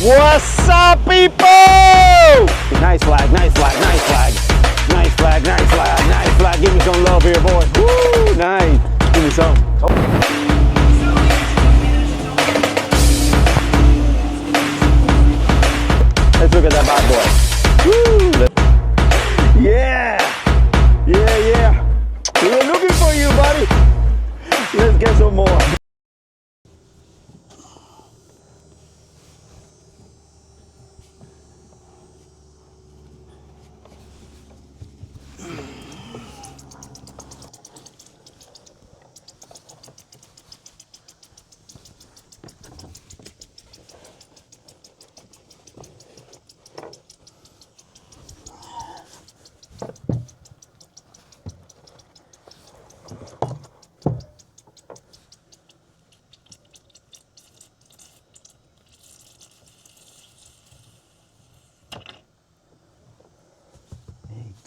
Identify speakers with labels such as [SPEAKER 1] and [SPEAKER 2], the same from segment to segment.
[SPEAKER 1] What's up, people? Nice flag, nice flag, nice flag. Nice flag, nice flag, nice flag. Give me some love here, boy. Woo, nice. Give me some. Oh. Let's look at that bad boy. Woo. Yeah. Yeah, yeah. We were looking for you, buddy. Let's get some more.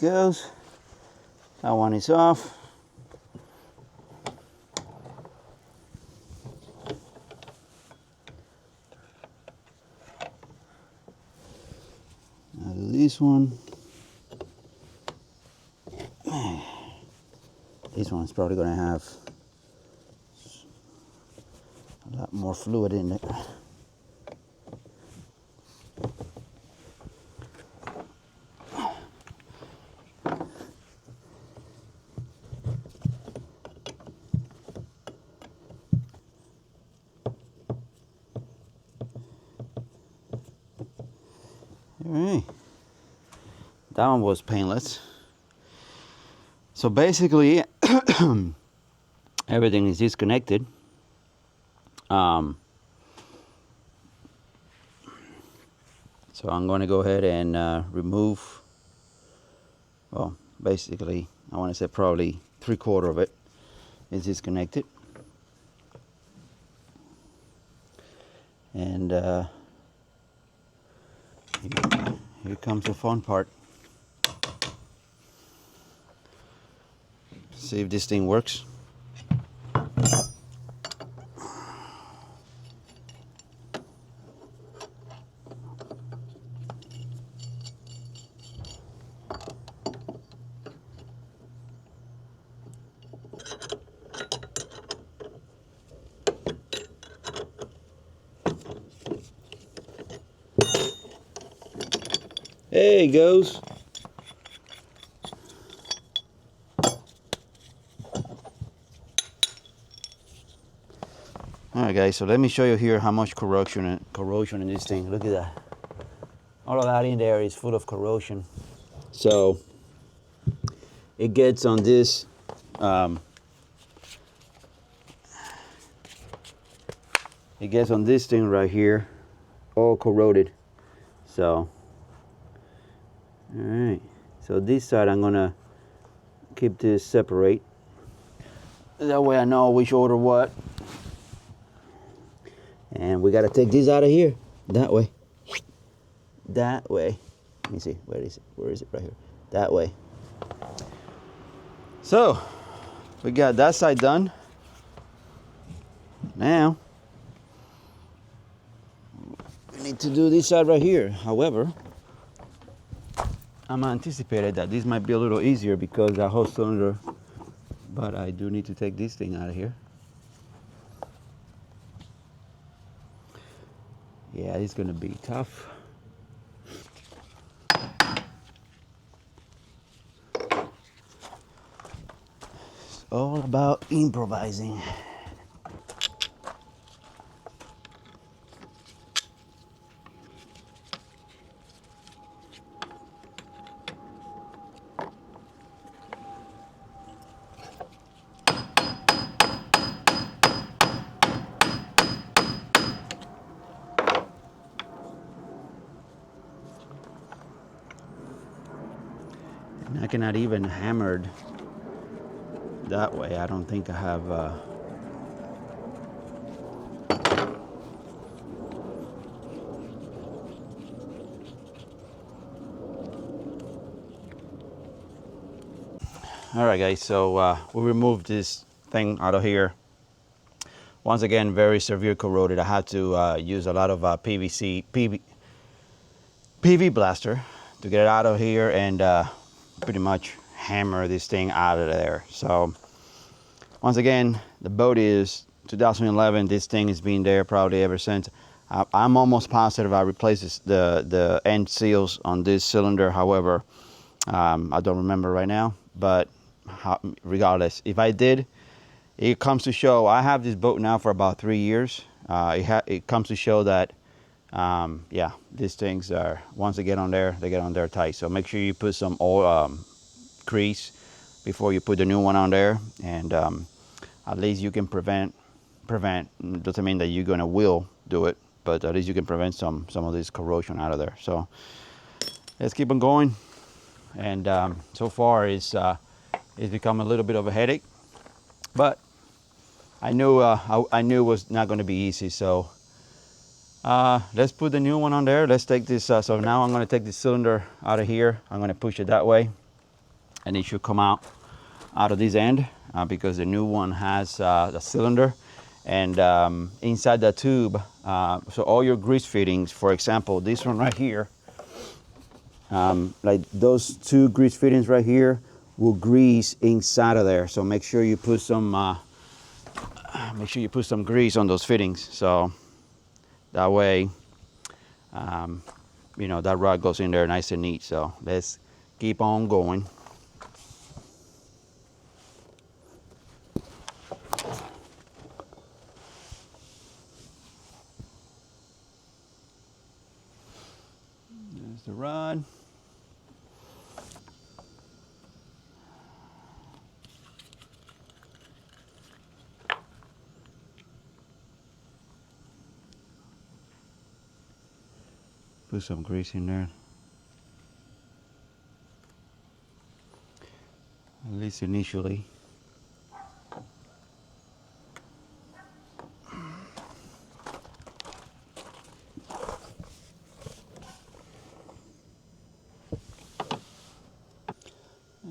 [SPEAKER 1] Goes. That one is off. Now do this one. This one's probably going to have a lot more fluid in it. Alright, that one was painless. So basically, everything is disconnected. So I'm going to go ahead and remove, well, basically, I want to say probably 3/4 of it is disconnected. And here comes the fun part. See if this thing works. There he goes. Alright guys, so let me show you here how much corrosion in this thing. Look at that. All of that in there is full of corrosion. So it gets on this thing right here, all corroded. So alright, so this side I'm gonna keep this separate. That way I know which order what. And we gotta take this out of here. That way. That way. Let me see, where is it? Where is it? Right here. That way. So, we got that side done. Now, we need to do this side right here. However, I'm anticipated that this might be a little easier because that whole cylinder, but I do need to take this thing out of here. Yeah, it's gonna be tough. It's all about improvising. I cannot even hammered that way. I don't think I have Alright guys, so we removed this thing out of here. Once again, very severe corroded. I had to use a lot of PVC PV blaster to get it out of here and pretty much hammer this thing out of there. So once again, the boat is 2011. This thing has been there probably ever since. I'm almost positive I replaced the end seals on this cylinder. However, I don't remember right now, but regardless, if I did, it comes to show I have this boat now for about 3 years. It comes to show that yeah, these things are, once they get on there tight. So make sure you put some oil grease before you put the new one on there, and at least you can prevent doesn't mean that you're gonna will do it, but at least you can prevent some of this corrosion out of there. So let's keep on going. And so far it's become a little bit of a headache, but I knew it was not going to be easy. So let's put the new one on there. Let's take this. So now I'm going to take the cylinder out of here. I'm going to push it that way, and it should come out of this end because the new one has the cylinder. And inside the tube, so all your grease fittings, for example, this one right here, like those two grease fittings right here will grease inside of there. So make sure you put some grease on those fittings. So that way, you know, that rod goes in there nice and neat. So let's keep on going. There's the rod. Put some grease in there. At least initially.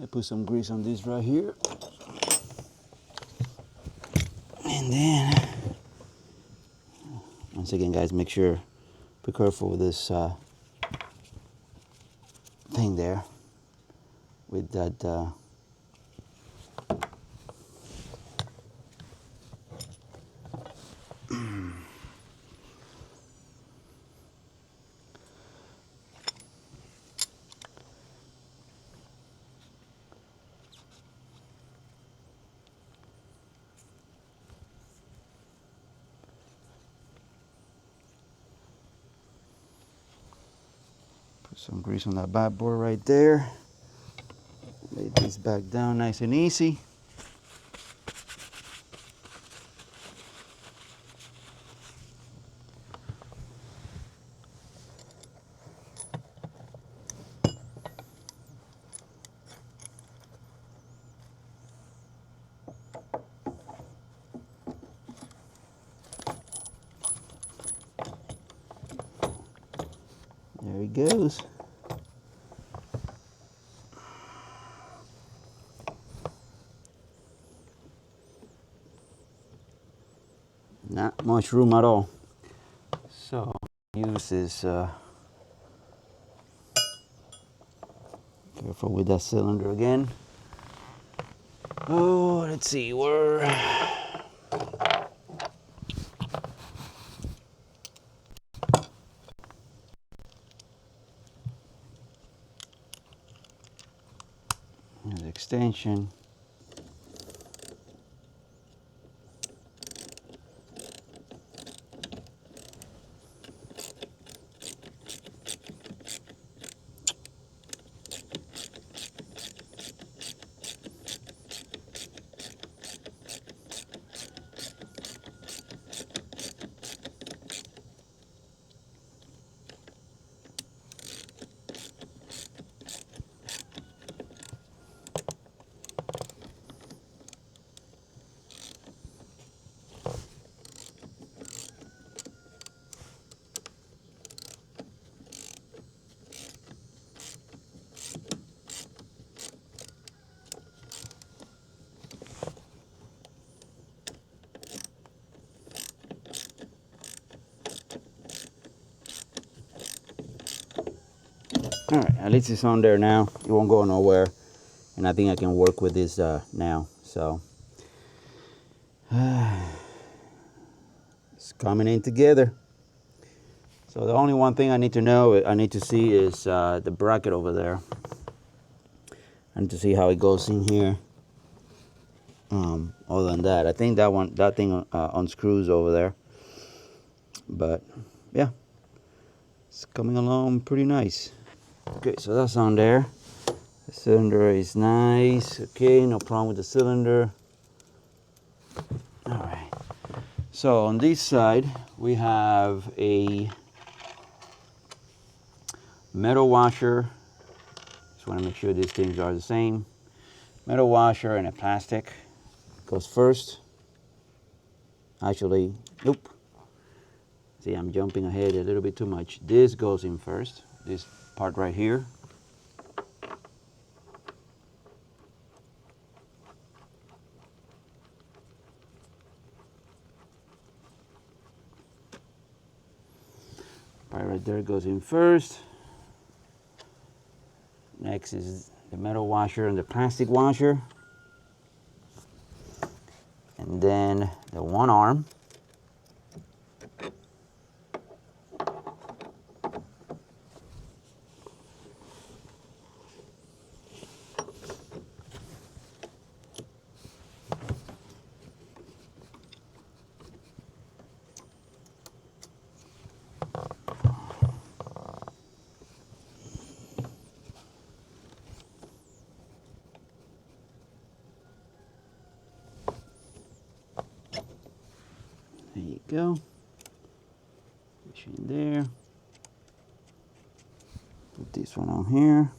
[SPEAKER 1] I put some grease on this right here. And then, once again, guys, make sure, be careful with this thing there, with that put some grease on that backboard right there. Lay this back down nice and easy. There he goes. Not much room at all. So use this, careful with that cylinder again. Oh, let's see, where, there's the extension. All right, at least it's on there now. It won't go nowhere, and I think I can work with this now. So it's coming in together. So the only one thing I need to see is the bracket over there. I need to see how it goes in here. Other than that, I think that thing unscrews over there. But yeah, it's coming along pretty nice. Okay, so that's on there. The cylinder is nice. Okay, no problem with the cylinder. All right. So on this side, we have a metal washer. Just want to make sure these things are the same. Metal washer and a plastic goes first. Actually, nope. See, I'm jumping ahead a little bit too much. This goes in first. This part right here. Right there goes in first. Next is the metal washer and the plastic washer. And then the one arm. There you go. Push in there. Put this one on here.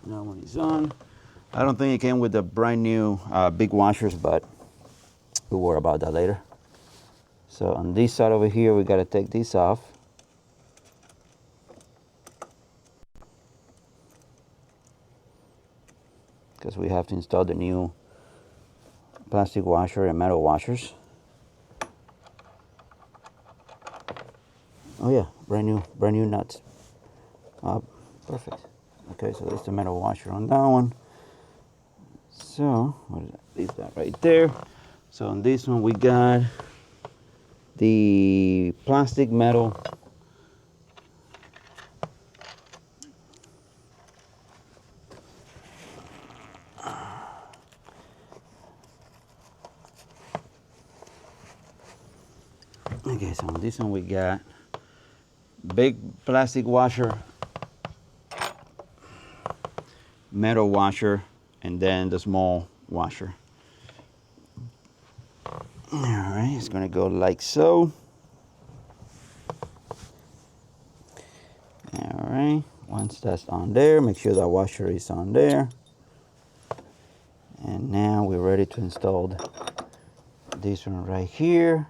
[SPEAKER 1] That one is on. I don't think it came with the brand new big washers, but we'll worry about that later. So on this side over here, we got to take this off. Because we have to install the new plastic washer and metal washers. Oh yeah, brand new nuts. Perfect. Okay, so there's the metal washer on that one. So what is that? Leave that right there. So on this one we got the plastic metal okay, so on this one we got big plastic washer, metal washer, and then the small washer. All right, it's gonna go like so. All right, once that's on there, make sure that washer is on there. And now we're ready to install this one right here.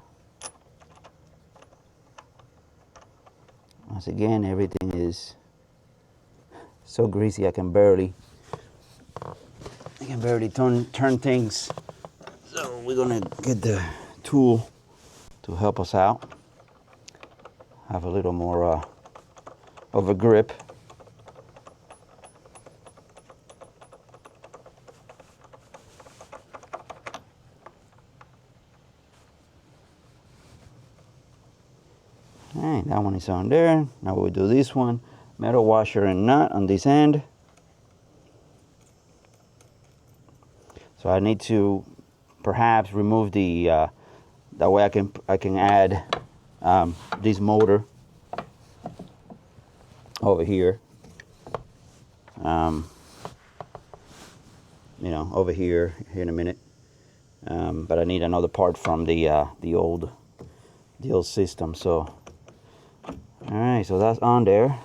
[SPEAKER 1] Once again, everything is so greasy I can barely turn things. So we're gonna get the tool to help us out. Have a little more of a grip. All right, that one is on there. Now we'll do this one. Metal washer and nut on this end. So I need to perhaps remove the, that way I can add this motor over here. You know, over here in a minute. But I need another part from the old system. So, all right, so that's on there.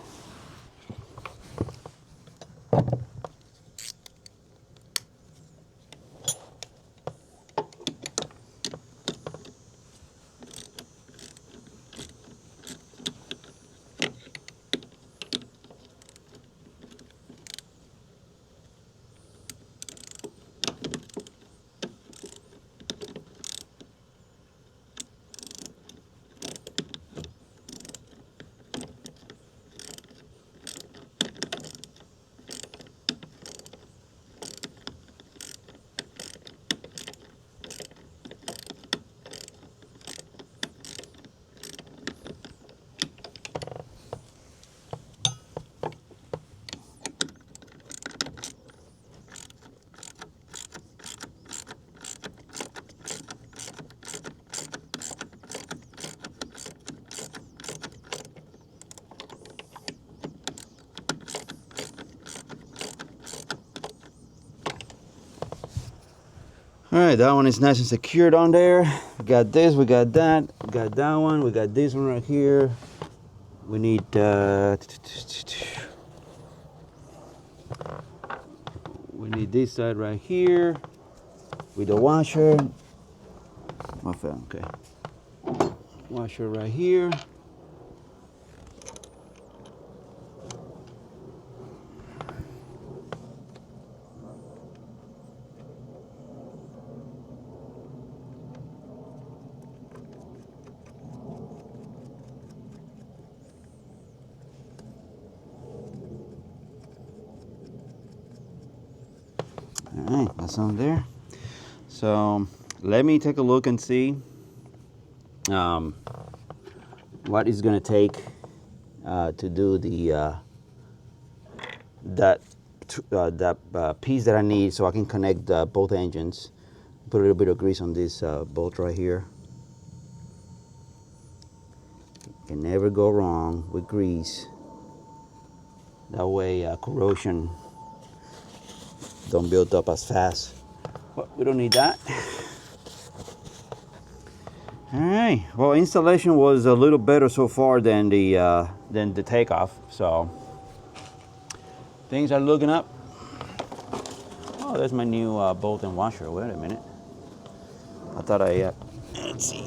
[SPEAKER 1] All right, that one is nice and secured on there. We got this, we got that, we got that one, we got this one right here. We need this side right here with the washer. Okay. Washer right here. All right, that's on there. So let me take a look and see what it's gonna take to do the that piece that I need so I can connect both engines. Put a little bit of grease on this bolt right here. Can never go wrong with grease. That way corrosion don't build up as fast. But we don't need that. All right. Well, installation was a little better so far than the takeoff. So things are looking up. Oh, there's my new bolt and washer. Wait a minute. I thought let's see.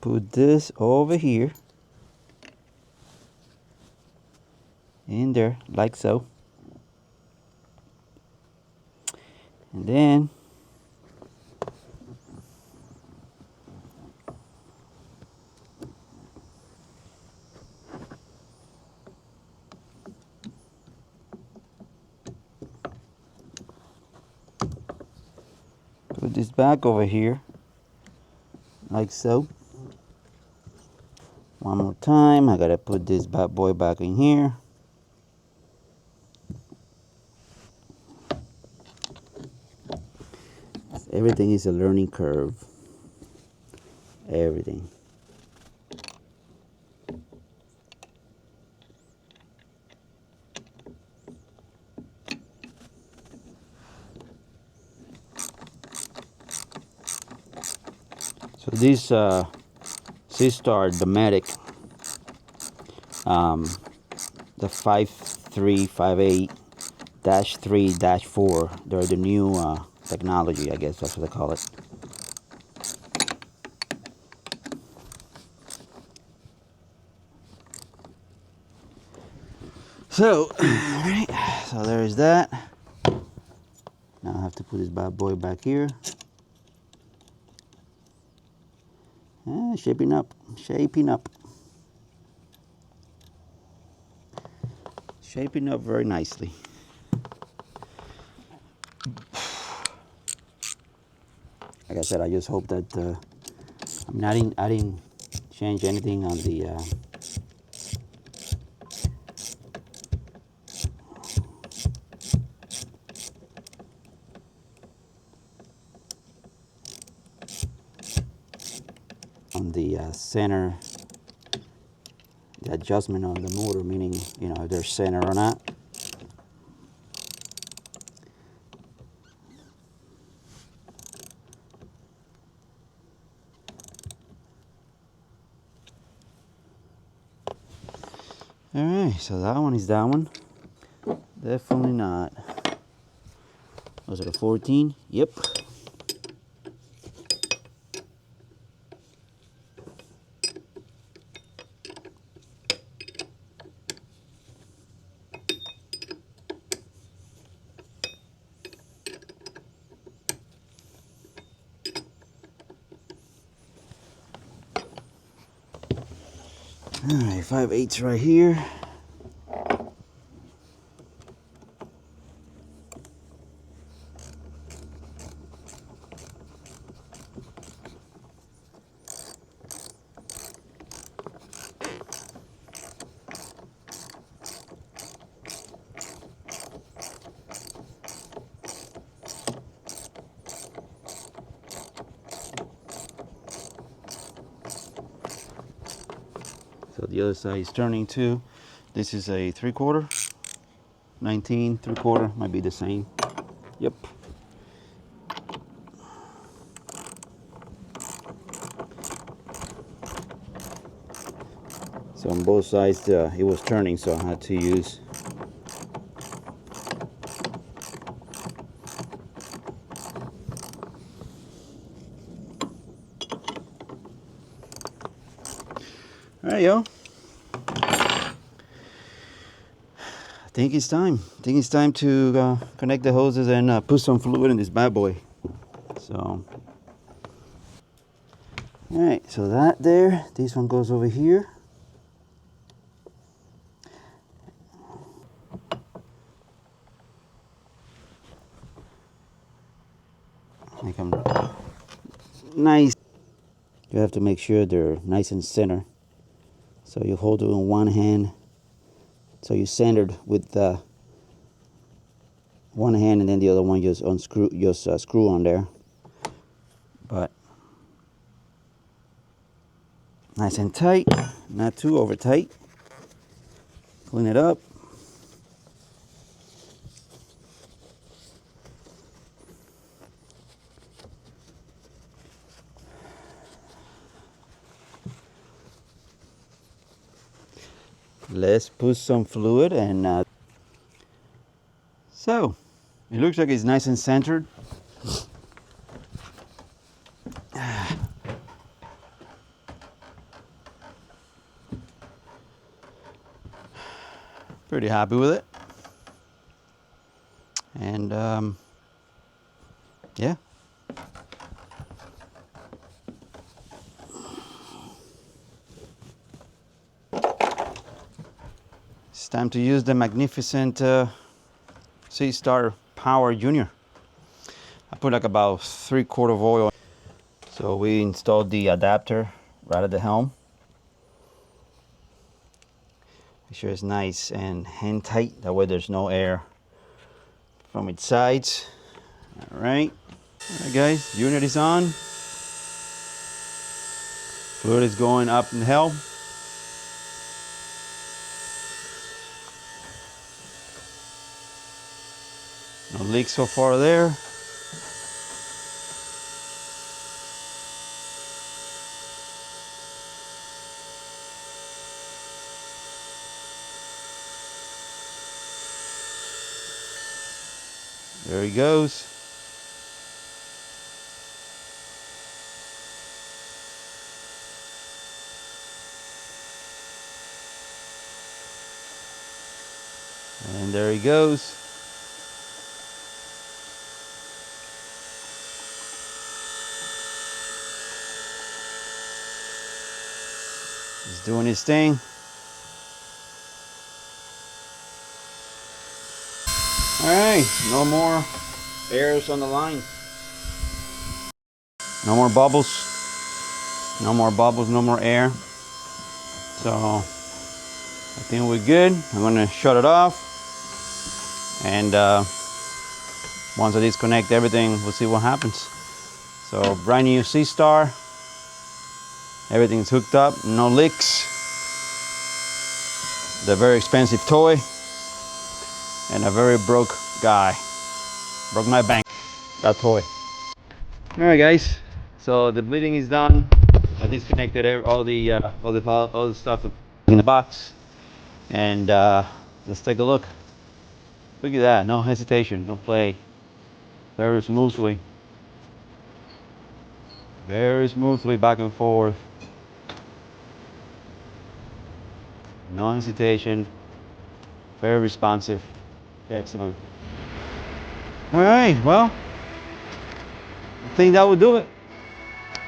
[SPEAKER 1] Put this over here in there like so, and then put this back over here like so. One more time, I gotta put this bad boy back in here. Everything is a learning curve. Everything. So this SeaStar Dometic, the 5358-3-4, they're the new technology, I guess that's what they call it. So, alright, so there is that. Now I have to put this bad boy back here. Shaping up, shaping up. Shaping up very nicely. Like I said, I just hope that, I mean, I didn't change anything on the, center, the adjustment on the motor, meaning, you know, if they're center or not. All right, so that one is that one. Definitely not. Was it a 14? Yep. my 5/8 right here. So the other side is turning too. This is a 3/4, 19 3/4, might be the same. Yep. So on both sides it was turning, so I had to use there you go. I think it's time. I think it's time to connect the hoses and put some fluid in this bad boy. So, all right. So that there. This one goes over here. Make them nice. You have to make sure they're nice and center. So you hold it in one hand. So you centered with one hand, and then the other one just unscrew, screw on there. But nice and tight, not too over tight. Clean it up. Let's put some fluid and so it looks like it's nice and centered. Pretty happy with it. And yeah. It's time to use the magnificent SeaStar Power Jr. I put like about 3/4 of oil. So we installed the adapter right at the helm. Make sure it's nice and hand tight. That way there's no air from its sides. All right. All right, guys. Unit is on. Fluid is going up in the helm. No leaks so far there. There he goes. And there he goes. He's doing his thing. All right, no more airs on the line. No more bubbles. No more bubbles, no more air. So I think we're good. I'm gonna shut it off. And once I disconnect everything, we'll see what happens. So brand new SeaStar. Everything's hooked up, no leaks. The very expensive toy. And a very broke guy. Broke my bank, that toy. All right, guys. So the bleeding is done. I disconnected all the stuff in the box, and let's take a look. Look at that. No hesitation. No play. Very smoothly. Very smoothly back and forth. No hesitation. Very responsive. Excellent. All right. Well, I think that would do it.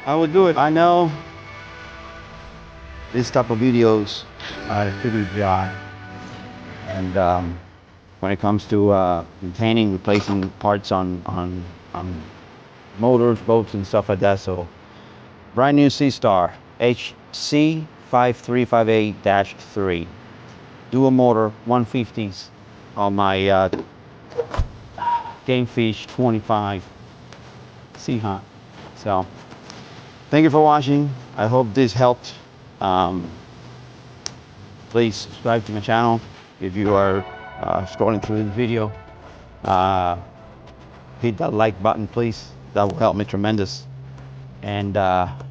[SPEAKER 1] I would do it. I know this type of videos to do the job. And when it comes to maintaining, replacing parts on motors, boats, and stuff like that. So brand new SeaStar HC5358-3 dual motor 150s on my Gamefish 25 Sea Hunt. So thank you for watching. I hope this helped. Please subscribe to my channel if you are scrolling through this video. Hit that like button, please. That will help me tremendous. And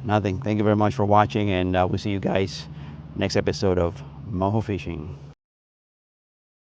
[SPEAKER 1] nothing. Thank you very much for watching, and we'll see you guys next episode of Moho Fishing.